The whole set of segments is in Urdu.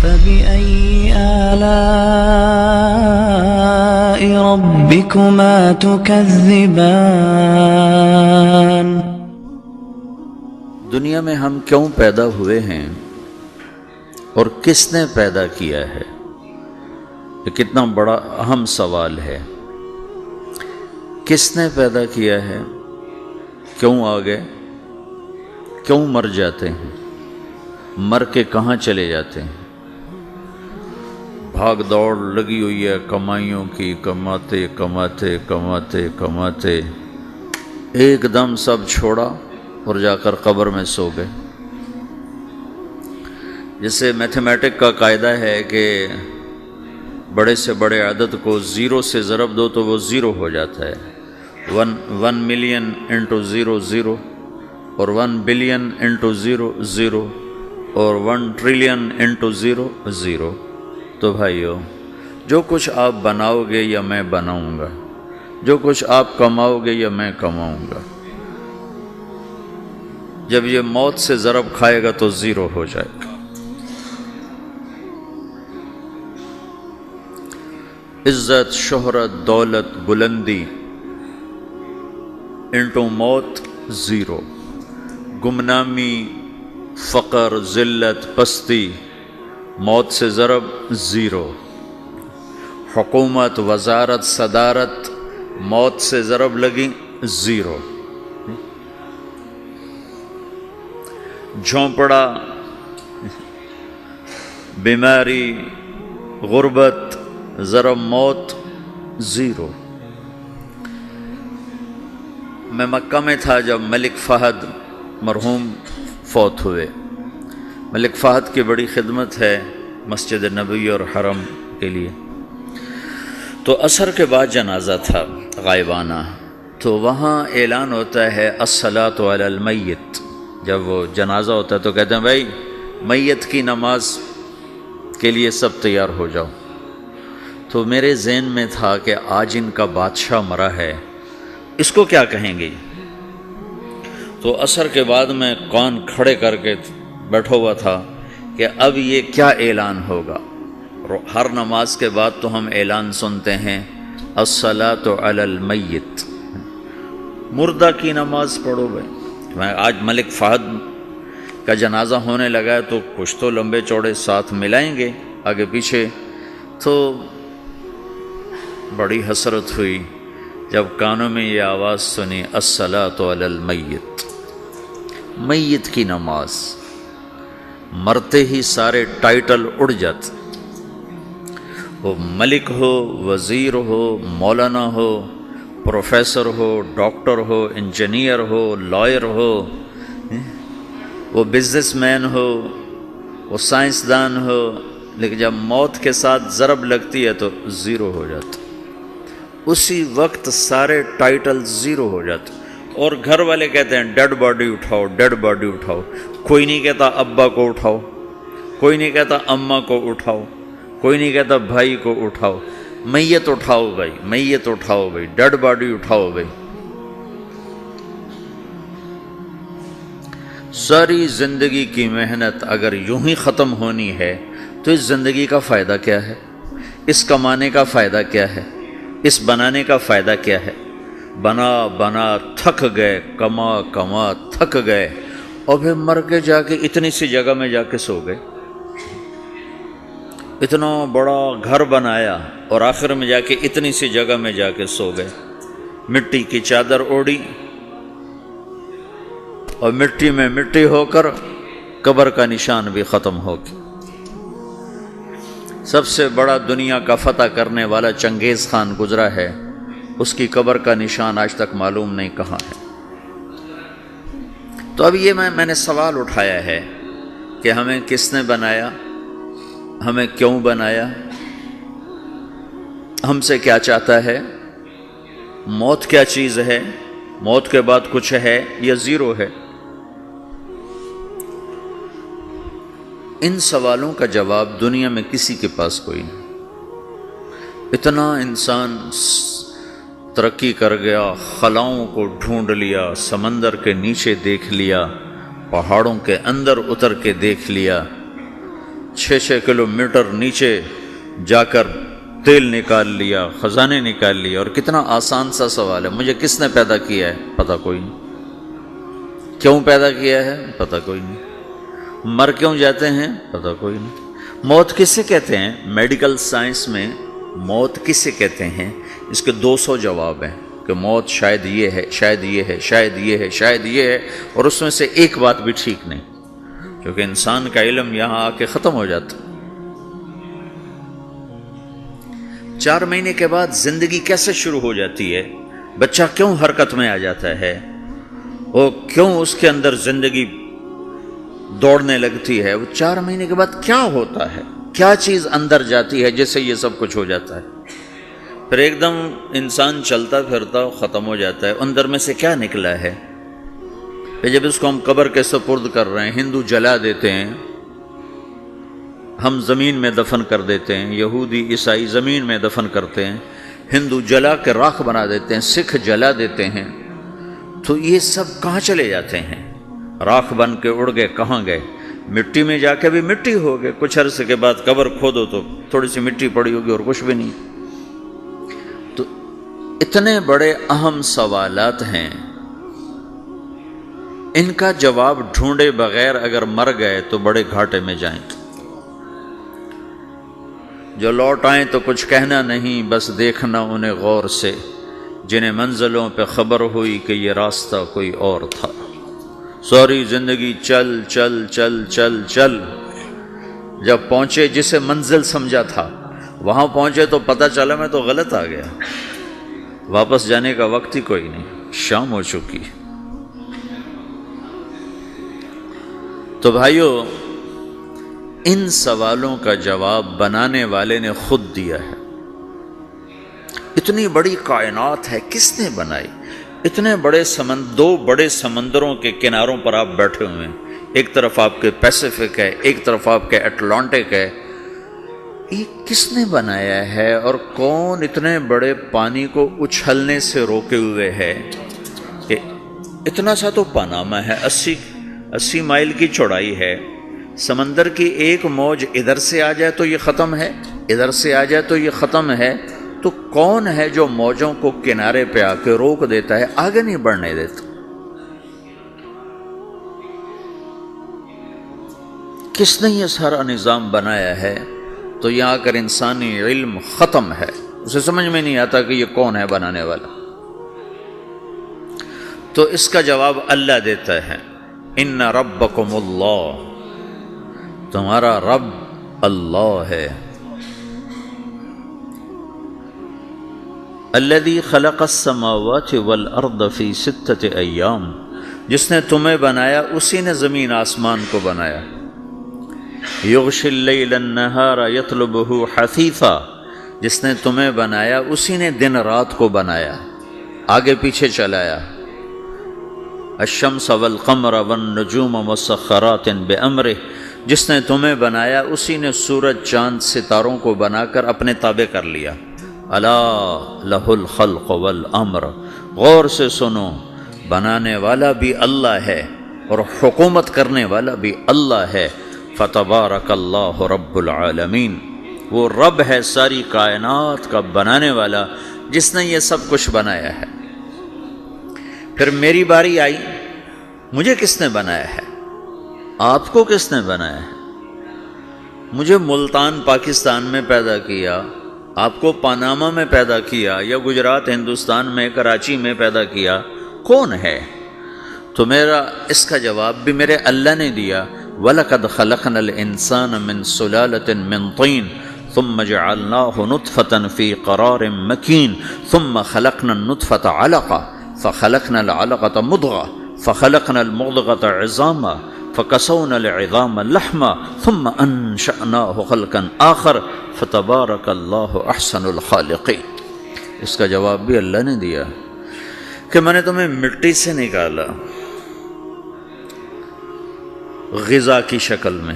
فبأي آلاء ربكما تكذبان۔ دنیا میں ہم کیوں پیدا ہوئے ہیں اور کس نے پیدا کیا ہے؟ یہ کتنا بڑا اہم سوال ہے۔ کس نے پیدا کیا ہے؟ کیوں آ گئے؟ کیوں مر جاتے ہیں؟ مر کے کہاں چلے جاتے ہیں؟ بھاگ دوڑ لگی ہوئی ہے کمائیوں کی، کماتے کماتے کماتے کماتے ایک دم سب چھوڑا اور جا کر قبر میں سو گئے۔ جیسے میتھمیٹک کا قاعدہ ہے کہ بڑے سے بڑے عدد کو زیرو سے ضرب دو تو وہ زیرو ہو جاتا ہے۔ 1 ملین انٹو زیرو زیرو، اور 1 بلین انٹو زیرو زیرو، اور 1 ٹریلین انٹو زیرو زیرو۔ تو بھائیو، جو کچھ آپ بناؤ گے یا میں بناؤں گا، جو کچھ آپ کماؤ گے یا میں کماؤں گا، جب یہ موت سے ضرب کھائے گا تو زیرو ہو جائے گا۔ عزت، شہرت، دولت، بلندی انٹو موت زیرو، گمنامی، فقر، ذلت، پستی موت سے ضرب زیرو، حکومت، وزارت، صدارت موت سے ضرب لگی زیرو، جھونپڑا، بیماری، غربت ضرب موت زیرو۔ میں مکہ میں تھا جب ملک فہد مرحوم فوت ہوئے۔ ملک فہد کی بڑی خدمت ہے مسجد نبوی اور حرم کے لیے۔ تو عصر کے بعد جنازہ تھا غائبانہ، تو وہاں اعلان ہوتا ہے الصلاۃ علی المیت۔ جب وہ جنازہ ہوتا ہے تو کہتے ہیں بھائی میت کی نماز کے لیے سب تیار ہو جاؤ۔ تو میرے ذہن میں تھا کہ آج ان کا بادشاہ مرا ہے، اس کو کیا کہیں گے؟ تو عصر کے بعد میں کان کھڑے کر کے بیٹھا ہوا تھا کہ اب یہ کیا اعلان ہوگا۔ ہر نماز کے بعد تو ہم اعلان سنتے ہیں الصلاۃ علی المیت، مردہ کی نماز پڑھو بھائی۔ میں آج ملک فہد کا جنازہ ہونے لگا ہے تو کچھ تو لمبے چوڑے ساتھ ملائیں گے آگے پیچھے۔ تو بڑی حسرت ہوئی جب کانوں میں یہ آواز سنی الصلاۃ علی المیت، میت کی نماز۔ مرتے ہی سارے ٹائٹل اڑ جاتے، وہ ملک ہو، وزیر ہو، مولانا ہو، پروفیسر ہو، ڈاکٹر ہو، انجینئر ہو، لائر ہو، وہ بزنس مین ہو، وہ سائنسدان ہو، لیکن جب موت کے ساتھ ضرب لگتی ہے تو زیرو ہو جاتا، اسی وقت سارے ٹائٹل زیرو ہو جاتے۔ اور گھر والے کہتے ہیں ڈیڈ باڈی اٹھاؤ، ڈیڈ باڈی اٹھاؤ۔ کوئی نہیں کہتا ابا کو اٹھاؤ، کوئی نہیں کہتا اماں کو اٹھاؤ، کوئی نہیں کہتا بھائی کو اٹھاؤ۔ میت اٹھاؤ بھائی، میت اٹھاؤ بھائی، ڈیڈ باڈی اٹھاؤ بھائی۔ ساری زندگی کی محنت اگر یوں ہی ختم ہونی ہے تو اس زندگی کا فائدہ کیا ہے؟ اس کمانے کا فائدہ کیا ہے؟ اس بنانے کا فائدہ کیا ہے؟ بنا بنا تھک گئے، کما کما تھک گئے، اور پھر مر کے جا کے اتنی سی جگہ میں جا کے سو گئے۔ اتنا بڑا گھر بنایا اور آخر میں جا کے اتنی سی جگہ میں جا کے سو گئے۔ مٹی کی چادر اوڑھی اور مٹی میں مٹی ہو کر قبر کا نشان بھی ختم ہو گیا۔ سب سے بڑا دنیا کا فتح کرنے والا چنگیز خان گزرا ہے، اس کی قبر کا نشان آج تک معلوم نہیں کہاں ہے۔ تو اب یہ میں نے سوال اٹھایا ہے کہ ہمیں کس نے بنایا، ہمیں کیوں بنایا، ہم سے کیا چاہتا ہے، موت کیا چیز ہے، موت کے بعد کچھ ہے یا زیرو ہے؟ ان سوالوں کا جواب دنیا میں کسی کے پاس کوئی نہیں۔ اتنا انسان ترقی کر گیا، خلاؤں کو ڈھونڈ لیا، سمندر کے نیچے دیکھ لیا، پہاڑوں کے اندر اتر کے دیکھ لیا، 6 کلومیٹر نیچے جا کر تیل نکال لیا، خزانے نکال لیے. اور کتنا آسان سا سوال ہے، مجھے کس نے پیدا کیا ہے؟ پتہ کوئی نہیں. کیوں پیدا کیا ہے؟ پتہ کوئی نہیں. مر کیوں جاتے ہیں؟ پتہ کوئی نہیں. موت کسے کہتے ہیں؟ میڈیکل سائنس میں موت کسے کہتے ہیں؟ اس کے 200 جواب ہیں کہ موت شاید یہ ہے، شاید یہ ہے، شاید یہ ہے، شاید یہ ہے، اور اس میں سے ایک بات بھی ٹھیک نہیں، کیونکہ انسان کا علم یہاں آ کے ختم ہو جاتا. 4 مہینے کے بعد زندگی کیسے شروع ہو جاتی ہے؟ بچہ کیوں حرکت میں آ جاتا ہے؟ وہ کیوں اس کے اندر زندگی دوڑنے لگتی ہے؟ وہ 4 مہینے کے بعد کیا ہوتا ہے؟ کیا چیز اندر جاتی ہے جس سے یہ سب کچھ ہو جاتا ہے؟ پھر ایک دم انسان چلتا پھرتا ختم ہو جاتا ہے. اندر میں سے کیا نکلا ہے؟ پھر جب اس کو ہم قبر کے سپرد کر رہے ہیں، ہندو جلا دیتے ہیں، ہم زمین میں دفن کر دیتے ہیں، یہودی عیسائی زمین میں دفن کرتے ہیں، ہندو جلا کے راکھ بنا دیتے ہیں، سکھ جلا دیتے ہیں، تو یہ سب کہاں چلے جاتے ہیں؟ راکھ بن کے اڑ گئے، کہاں گئے؟ مٹی میں جا کے بھی مٹی ہو گئے. کچھ عرصے کے بعد قبر کھودو تو تھوڑی سی مٹی پڑی ہوگی اور کچھ بھی نہیں. تو اتنے بڑے اہم سوالات ہیں، ان کا جواب ڈھونڈے بغیر اگر مر گئے تو بڑے گھاٹے میں جائیں. جو لوٹ آئیں تو کچھ کہنا نہیں، بس دیکھنا انہیں غور سے، جنہیں منزلوں پہ خبر ہوئی کہ یہ راستہ کوئی اور تھا. ساری زندگی چل چل چل چل چل، جب پہنچے جسے منزل سمجھا تھا وہاں پہنچے تو پتہ چلا میں تو غلط آ گیا. واپس جانے کا وقت ہی کوئی نہیں، شام ہو چکی. تو بھائیو، ان سوالوں کا جواب بنانے والے نے خود دیا ہے. اتنی بڑی کائنات ہے، کس نے بنائی؟ اتنے بڑے دو بڑے سمندروں کے کناروں پر آپ بیٹھے ہوئے ہیں، ایک طرف آپ کے پیسیفک ہے، ایک طرف آپ کے اٹلانٹک ہے. یہ کس نے بنایا ہے؟ اور کون اتنے بڑے پانی کو اچھلنے سے روکے ہوئے ہے کہ اتنا سا تو پاناما ہے، 80 مائل کی چوڑائی ہے. سمندر کی ایک موج ادھر سے آ جائے تو یہ ختم ہے، ادھر سے آ جائے تو یہ ختم ہے. تو کون ہے جو موجوں کو کنارے پہ آ کے روک دیتا ہے، آگے نہیں بڑھنے دیتا؟ کس نے یہ سارا نظام بنایا ہے؟ تو یہاں کر انسانی علم ختم ہے، اسے سمجھ میں نہیں آتا کہ یہ کون ہے بنانے والا. تو اس کا جواب اللہ دیتا ہے، ان ربکم اللہ، تمہارا رب اللہ ہے. الذی خلق السماوات والارض فی 6 ایام، جس نے تمہیں بنایا اسی نے زمین آسمان کو بنایا. یغشی اللیل النہار یطلبہ حثیثا، جس نے تمہیں بنایا اسی نے دن رات کو بنایا، آگے پیچھے چلایا. الشمس والقمر والنجوم مسخرات بامرہ، جس نے تمہیں بنایا اسی نے سورج چاند ستاروں کو بنا کر اپنے تابع کر لیا. الا لہ الخلق والامر، غور سے سنو، بنانے والا بھی اللہ ہے اور حکومت کرنے والا بھی اللہ ہے. فتبارک اللہ رب العالمین، وہ رب ہے ساری کائنات کا بنانے والا جس نے یہ سب کچھ بنایا ہے. پھر میری باری آئی، مجھے کس نے بنایا ہے؟ آپ کو کس نے بنایا ہے؟ مجھے ملتان پاکستان میں پیدا کیا، آپ کو پاناما میں پیدا کیا، یا گجرات ہندوستان میں کراچی میں پیدا کیا، کون ہے؟ تو میرا اس کا جواب بھی میرے اللہ نے دیا. وَلَقَدْ خَلَقْنَا الْإِنسَانَ مِنْ سُلَالَةٍ مِّن طِينٍ ثُمَّ جَعَلْنَاهُ نُطْفَةً فِي قَرَارٍ مَّكِينٍ ثُمَّ خَلَقْنَا النُّطْفَةَ عَلَقَةً فَخَلَقْنَا الْعَلَقَةَ مُضْغَةً فَخَلَقْنَا الْمُضْغَةَ عِظَامًا فَكَسَوْنَا الْعِظَامَ لَحْمًا ثُمَّ أَنشَأْنَاهُ خَلْقًا آخَرَ فَتَبَارَكَ اللَّهُ أَحْسَنُ الْخَالِقِينَ. اس کا جواب بھی اللہ نے دیا کہ میں نے تمہیں مٹی سے نکالا غذا کی شکل میں،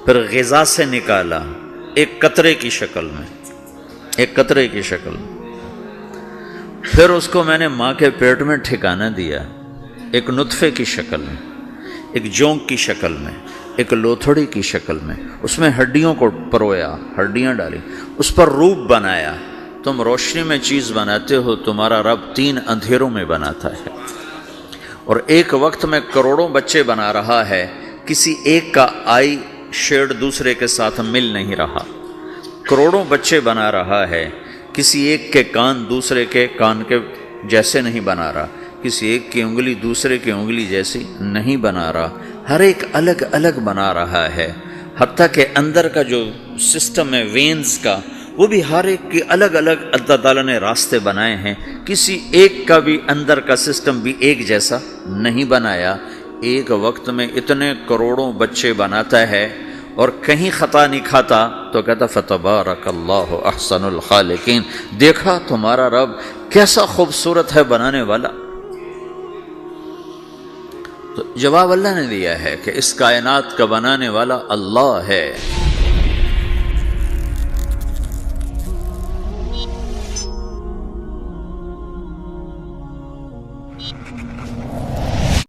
پھر غذا سے نکالا ایک قطرے کی شکل میں، پھر اس کو میں نے ماں کے پیٹ میں ٹھکانہ دیا ایک نطفے کی شکل میں، ایک جونک کی شکل میں، ایک لوتھڑی کی شکل میں، اس میں ہڈیوں کو پرویا، ہڈیاں ڈالی، اس پر روپ بنایا۔ تم روشنی میں چیز بناتے ہو، تمہارا رب 3 اندھیروں میں بناتا ہے، اور ایک وقت میں کروڑوں بچے بنا رہا ہے، کسی ایک کا آئی شیڈ دوسرے کے ساتھ مل نہیں رہا، کروڑوں بچے بنا رہا ہے، کسی ایک کے کان دوسرے کے کان کے جیسے نہیں بنا رہا، کسی ایک کی انگلی دوسرے کی انگلی جیسی نہیں بنا رہا، ہر ایک الگ الگ بنا رہا ہے، حتیٰ کہ اندر کا جو سسٹم ہے وینز کا، وہ بھی ہر ایک کی الگ الگ اللہ تعالیٰ نے راستے بنائے ہیں، کسی ایک کا بھی اندر کا سسٹم بھی ایک جیسا نہیں بنایا۔ ایک وقت میں اتنے کروڑوں بچے بناتا ہے اور کہیں خطا نہیں کھاتا، تو کہتا فتبارک اللہ احسن الخالقین، دیکھا تمہارا رب کیسا خوبصورت ہے بنانے والا۔ تو جواب اللہ نے دیا ہے کہ اس کائنات کا بنانے والا اللہ ہے۔